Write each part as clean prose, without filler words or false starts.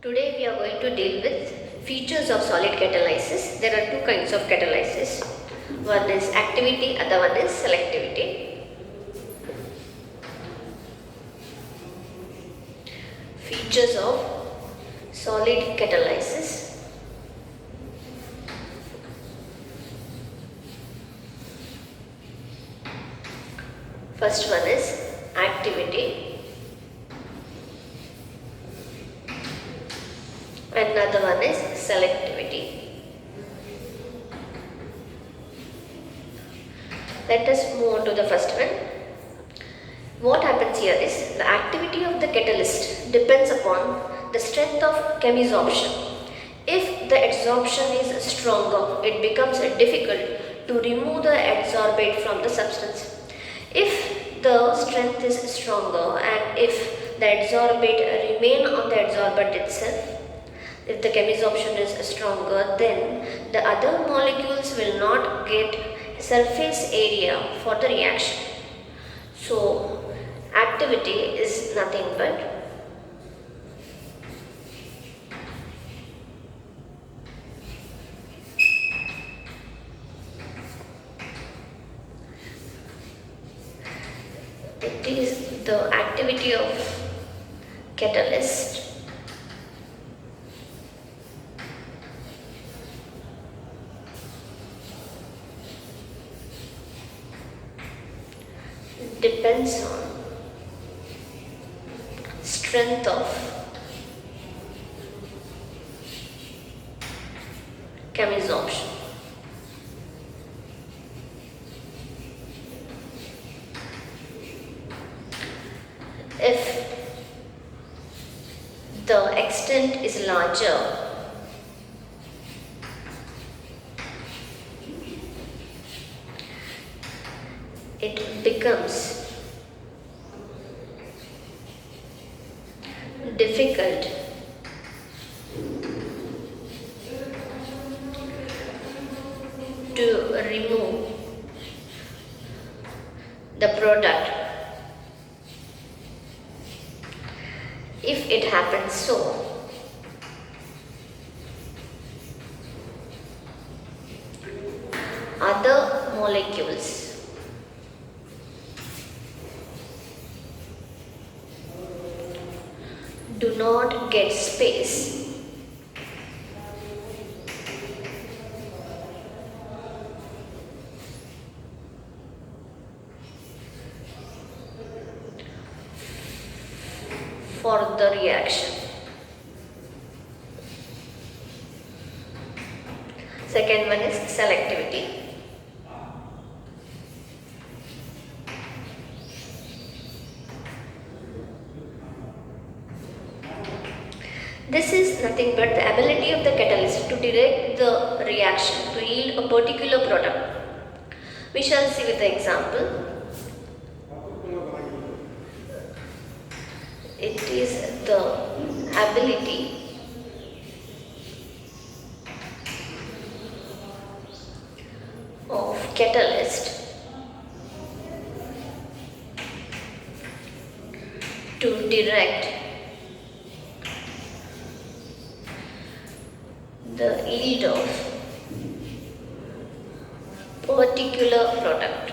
Today we are going to deal with features of solid catalysis. There are two kinds of catalysis. One is activity, other one is selectivity. Features of solid catalysis. First one is activity. Another one is selectivity. Let us move on to the first one. What happens here is the activity of the catalyst depends upon the strength of chemisorption. If the adsorption is stronger, it becomes difficult to remove the adsorbate from the substance. If the strength is stronger and if the adsorbate remain on the adsorbent itself, if the chemisorption is stronger, then the other molecules will not get surface area for the reaction. So, activity is nothing but it is the activity of catalyst depends on strength of chemisorption. If the extent is larger, it becomes difficult to remove the product. If it happens so, other molecules do not get space for the reaction. Second one is selectivity. This is nothing but the ability of the catalyst to direct the reaction to yield a particular product. We shall see with the example. It is the ability of catalyst to direct the yield of particular product.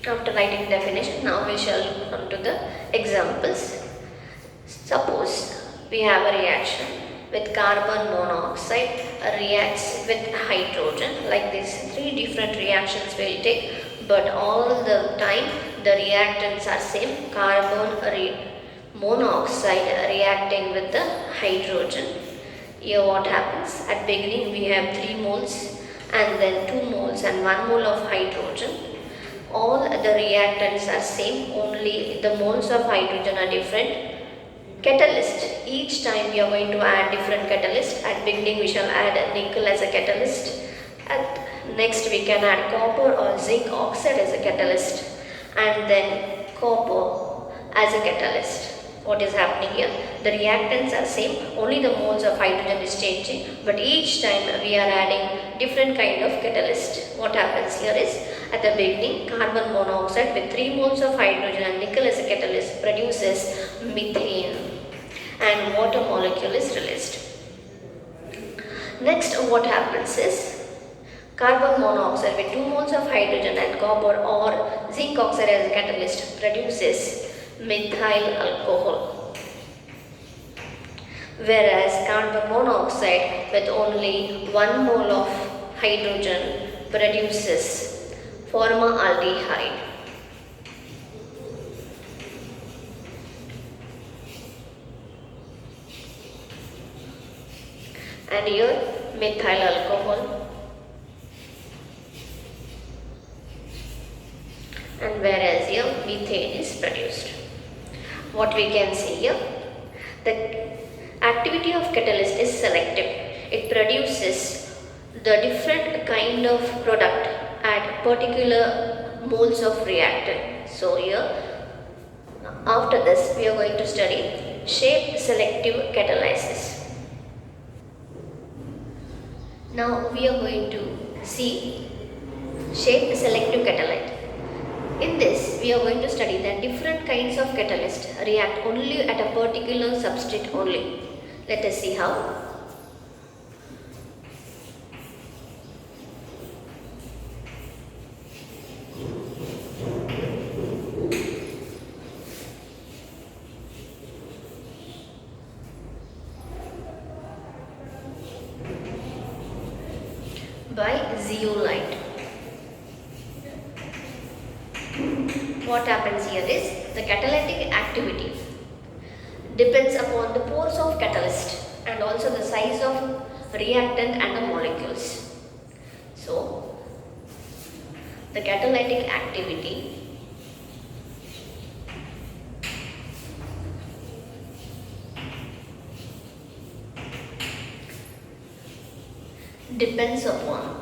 After writing definition, now we shall come to the examples. Suppose we have a reaction with carbon monoxide reacts with hydrogen. Like this, three different reactions will take, but all the time the reactants are same. Carbon monoxide reacting with the hydrogen. Here what happens? At beginning we have 3 moles and then 2 moles and 1 mole of hydrogen. All the reactants are same, only the moles of hydrogen are different. Catalyst, each time we are going to add different catalyst. At beginning we shall add nickel as a catalyst. At next we can add copper or zinc oxide as a catalyst, and then copper as a catalyst. What is happening here? The reactants are same, only the moles of hydrogen is changing, but each time we are adding different kind of catalyst. What happens here is, at the beginning, carbon monoxide with 3 moles of hydrogen and nickel as a catalyst produces methane, and water molecule is released. Next, what happens is, carbon monoxide with 2 moles of hydrogen and copper or zinc oxide as a catalyst produces methyl alcohol. Whereas carbon monoxide with only 1 mole of hydrogen produces formaldehyde. And here methyl alcohol, and whereas here methane is produced. What we can see here, the activity of catalyst is selective. It produces the different kind of product at particular moles of reactant. So here, after this we are going to study shape selective catalysis. Now we are going to see shape selective catalyte. In this, we are going to study that different kinds of catalysts react only at a particular substrate only. Let us see how. By zeolite. What happens here is, the catalytic activity depends upon the pores of catalyst and also the size of reactant and the molecules. So, the catalytic activity depends upon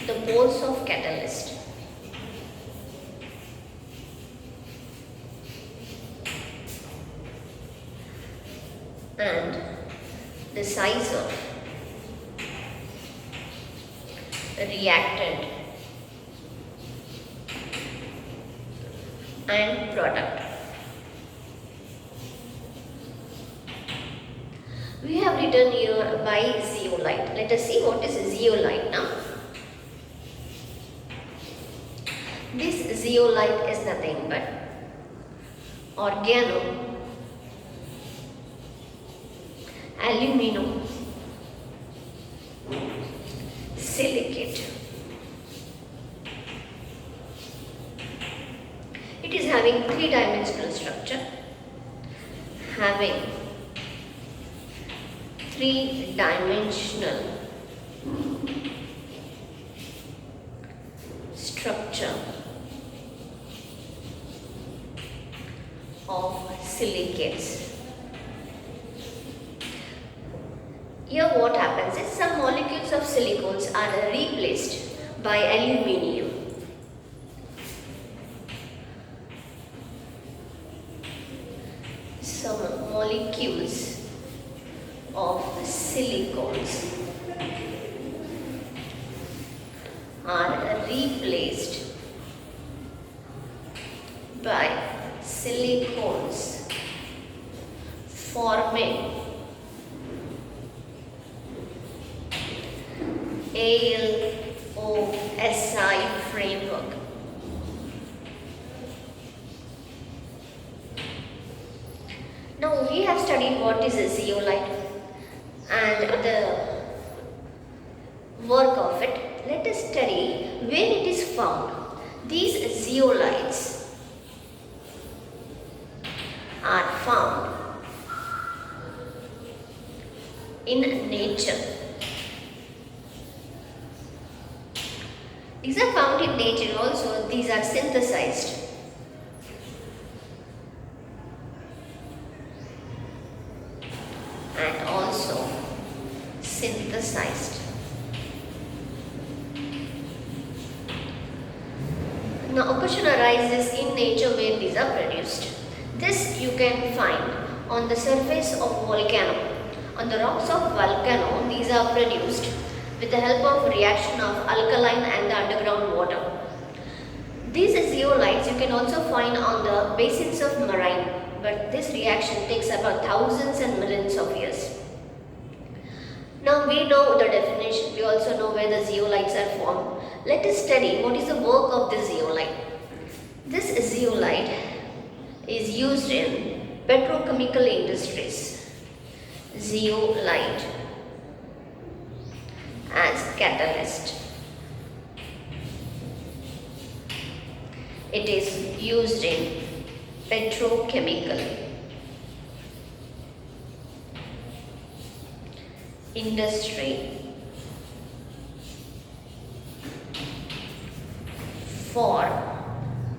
the pores of catalyst and the size of reactant and product. We have written here by zeolite. Let us see what is zeolite now. This zeolite is nothing but organo aluminum silicate. It is having 3-dimensional structure, having 3-dimensional structure of silicates. Here what happens is, some molecules of silicones are replaced by aluminium. Some molecules of silicones are replaced by silicones, forming ALOSI framework. Now we have studied what is a zeolite and the work of it. Let us study where it is found. These zeolites are found in nature. These are found in nature also. These are synthesized. And also synthesized. Now a question arises in nature where these are produced. This you can find on the surface of volcano. On the rocks of volcano, these are produced with the help of reaction of alkaline and the underground water. These zeolites you can also find on the basins of marine, but this reaction takes about thousands and millions of years. Now we know the definition, we also know where the zeolites are formed. Let us study what is the work of this zeolite. This zeolite is used in petrochemical industries. Zeolite as catalyst. It is used in petrochemical industry for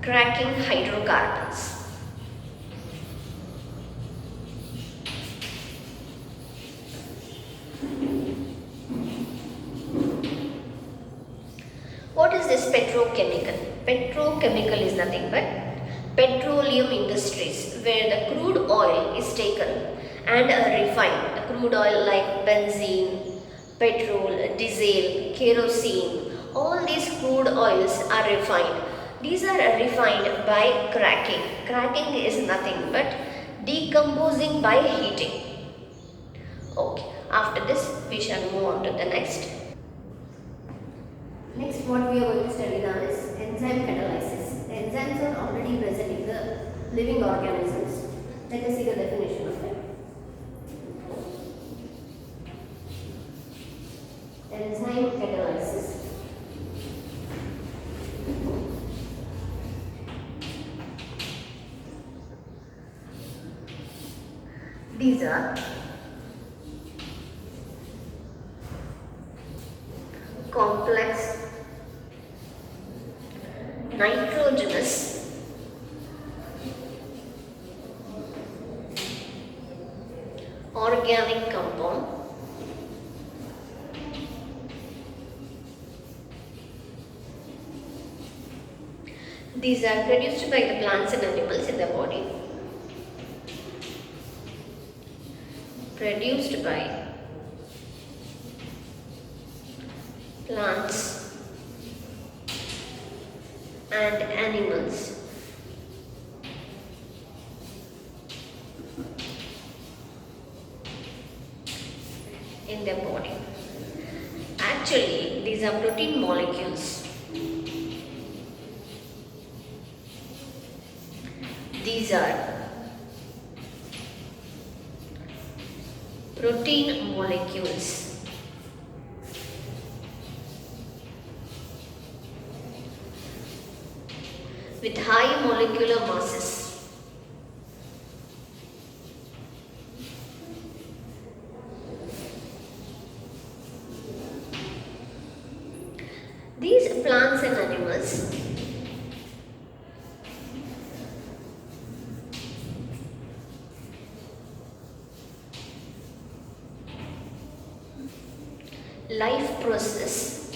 cracking hydrocarbons. What is this petrochemical? Petrochemical is nothing but petroleum industries where the crude oil is taken and refined. The crude oil like benzene, petrol, diesel, kerosene, all these crude oils are refined. These are refined by cracking. Cracking is nothing but decomposing by heating. Okay, after this we shall move on to the next. Next, what we are going to study now is enzyme catalysis. The enzymes are already present in the living organisms. Let us see the definition of it. Enzyme catalysis. These are complex nitrogenous organic compound these are produced by the plants and animals in the body, produced by plants and animals in their body. Actually, these are protein molecules. These are protein molecules. With high molecular masses. These plants and animals life process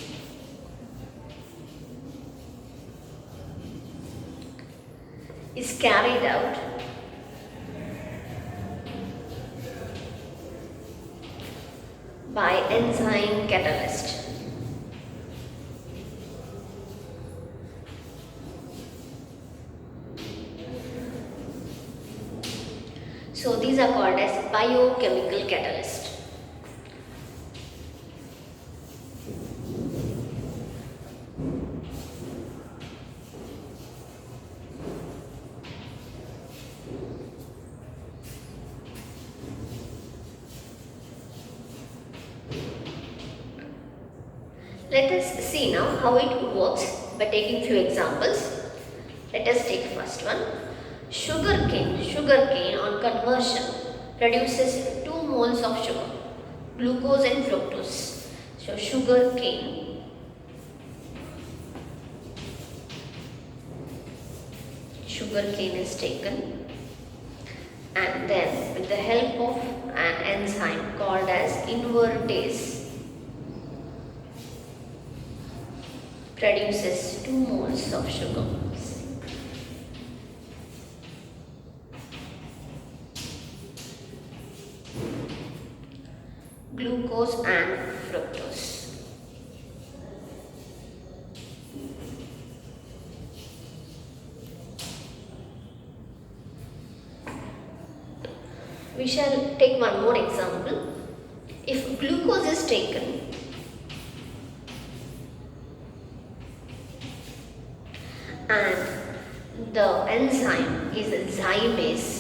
is carried out by enzyme catalyst. So these are called as biochemical catalyst. Let us see now how it works by taking few examples. Let us take first one. Sugarcane on conversion produces 2 moles of sugar, glucose and fructose. So sugarcane is taken and then with the help of an enzyme called as invertase produces 2 moles of sugar. glucose and fructose. We shall take one more example. If glucose is taken and the enzyme is zymase,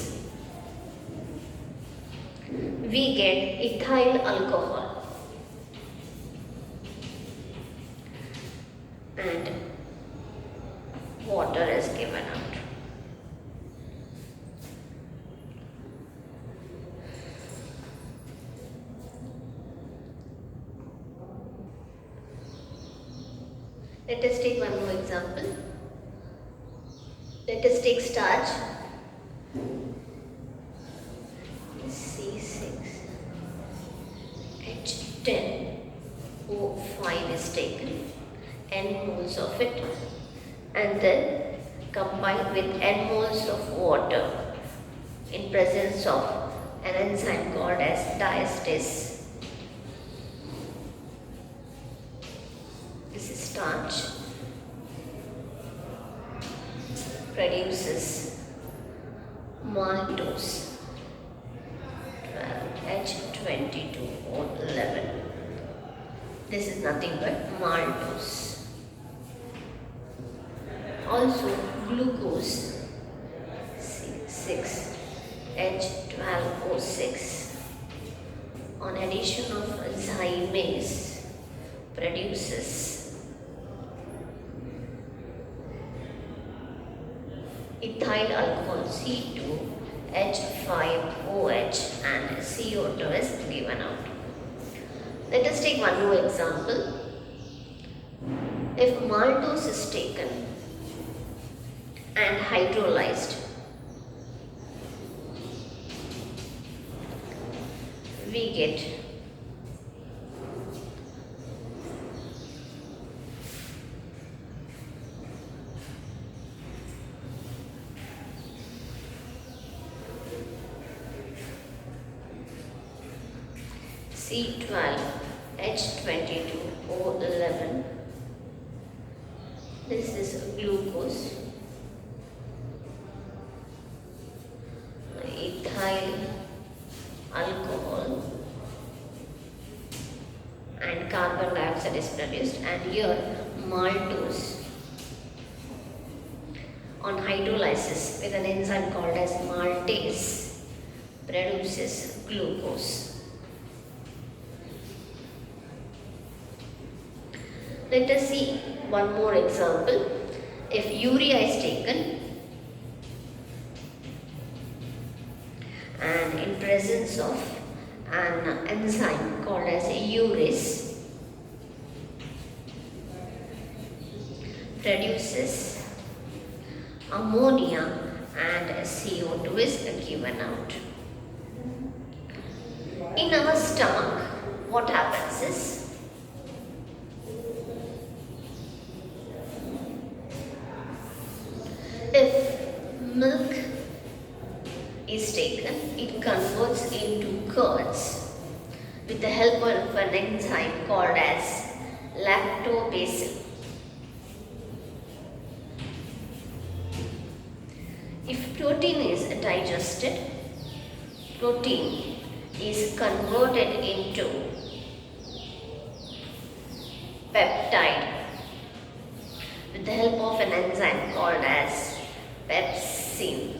we get ethyl alcohol, and water is given out. Let us take one more example. Let us take starch. C6H10O5 is taken, n moles of it, and then combined with n moles of water in presence of an enzyme called as diastase. This is starch, produces maltose, 12H22O11. This is nothing but maltose. Also glucose, 6H12O6, on addition of zymase, produces ethyl alcohol, C2H5OH, and CO2 is given out. Let us take one more example. If maltose is taken and hydrolyzed, we get C12H22O11. This is glucose, ethyl alcohol, and carbon dioxide is produced, and here maltose on hydrolysis with an enzyme called as maltase produces glucose. Let us see one more example. If urea is taken and in presence of an enzyme called as urease, produces ammonia and CO2 is given out. In our stomach, what happens is, if milk is taken, it converts into curds with the help of an enzyme called as lactobacillus. If protein is digested, protein is converted into peptide with the help of an enzyme called as pepsin.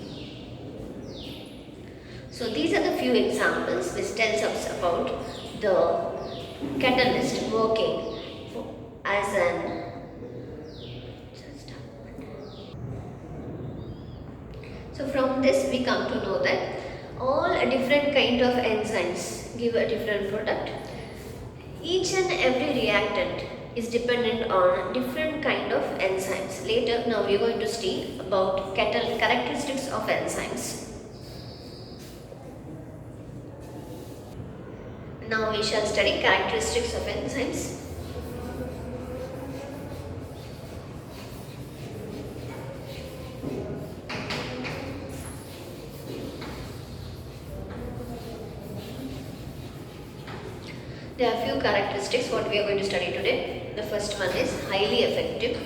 So these are the few examples which tells us about the catalyst working as an So from this we come to know that all different kind of enzymes give a different product. Each and every reactant is dependent on different kind of enzymes. Later, now we are going to see about characteristics of enzymes. Now we shall study characteristics of enzymes. There are few characteristics what we are going to study today. The first one is highly effective.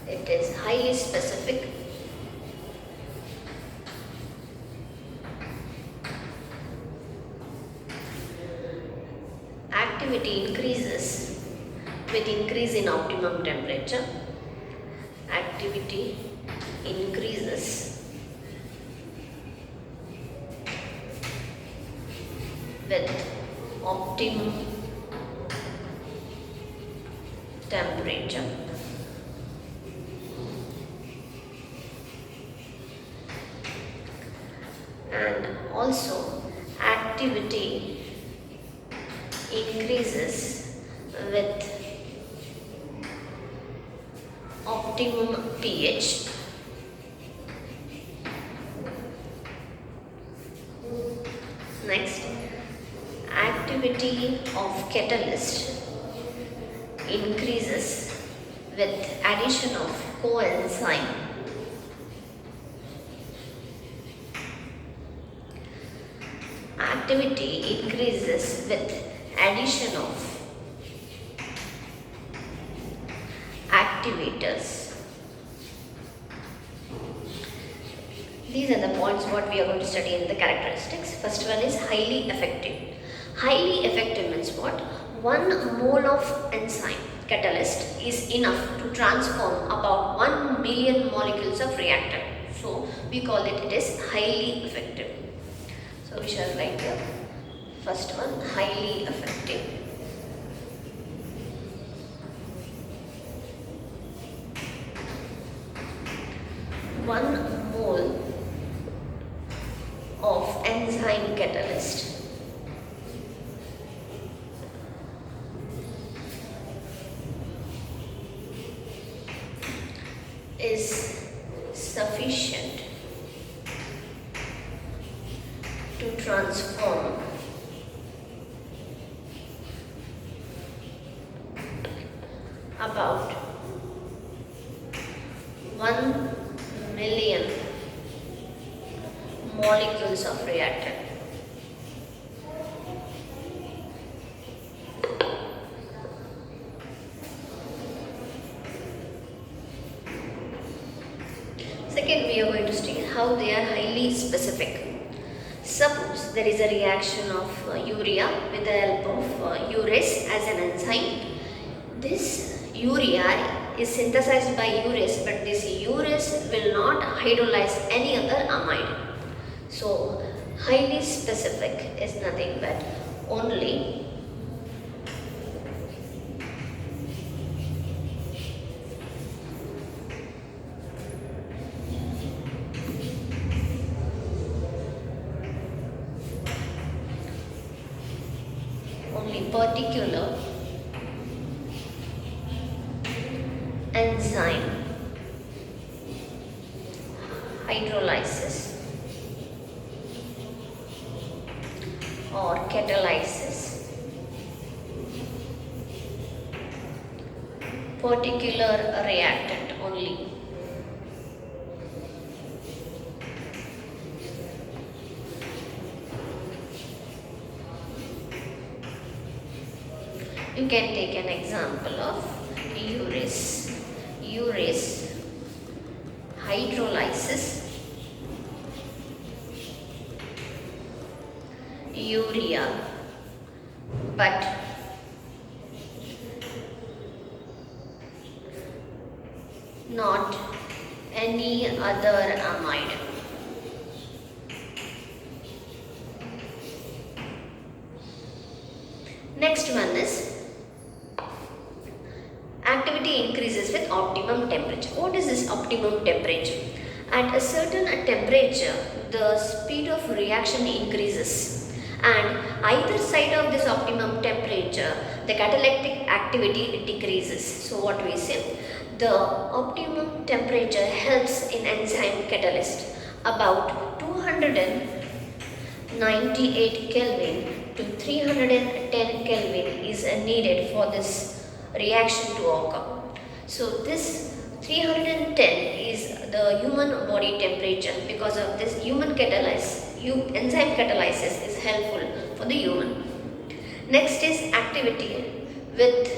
It is highly specific. Activity increases with increase in optimum temperature. Activity increases with optimum temperature. And also activity increases with optimum pH. Next, activity of catalyst increases with addition of coenzyme. Activity increases with addition of activators. These are the points what we are going to study in the characteristics. First one is highly effective. Highly effective means what? 1 mole of enzyme catalyst is enough to transform about 1 million molecules of reactant. So we call it is highly effective. So we shall write the first one, highly effective. One mole of enzyme catalyst is sufficient to transform about 1 million molecules of reactant. Second, we are going to study how they are highly specific. Suppose there is a reaction of urea with the help of urease as an enzyme. This urea is synthesized by urease, but this urease will not hydrolyze any other amide. So, highly specific is nothing but only particular enzyme hydrolysis or catalysis, particular reactant only. You can take an example of urease. Urease hydrolysis urea, but not any other amide. Next one is activity increases with optimum temperature. What is this optimum temperature? At a certain temperature, the speed of reaction increases, and either side of this optimum temperature, the catalytic activity decreases. So what we say? The optimum temperature helps in enzyme catalyst. About 298 Kelvin to 310 Kelvin is needed for this reaction to occur. So this 310 the human body temperature. Because of this, enzyme catalysis is helpful for the human. Next is activity with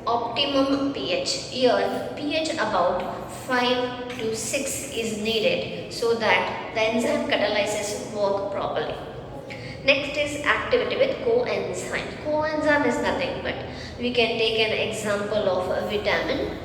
optimum pH. Here pH about 5 to 6 is needed so that the enzyme catalysis work properly. Next is activity with coenzyme. Coenzyme is nothing but we can take an example of a vitamin.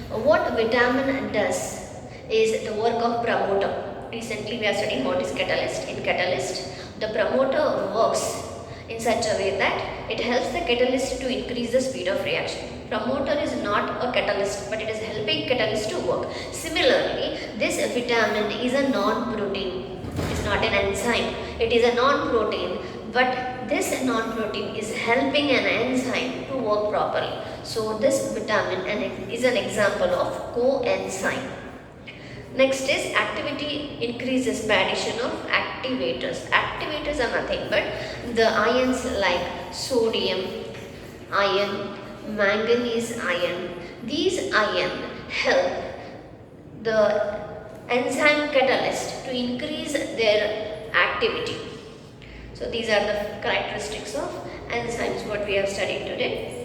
What vitamin does is the work of promoter. Recently we are studying what is catalyst. In catalyst, the promoter works in such a way that it helps the catalyst to increase the speed of reaction. Promoter is not a catalyst, but it is helping catalyst to work. Similarly, this vitamin is a non-protein. It is not an enzyme. It is a non-protein, but this non-protein is helping an enzyme to work properly. So this vitamin is an example of coenzyme. Next is activity increases by addition of activators. Activators are nothing but the ions like sodium ion, manganese ion. These ions help the enzyme catalyst to increase their activity. So these are the characteristics of enzymes what we have studied today.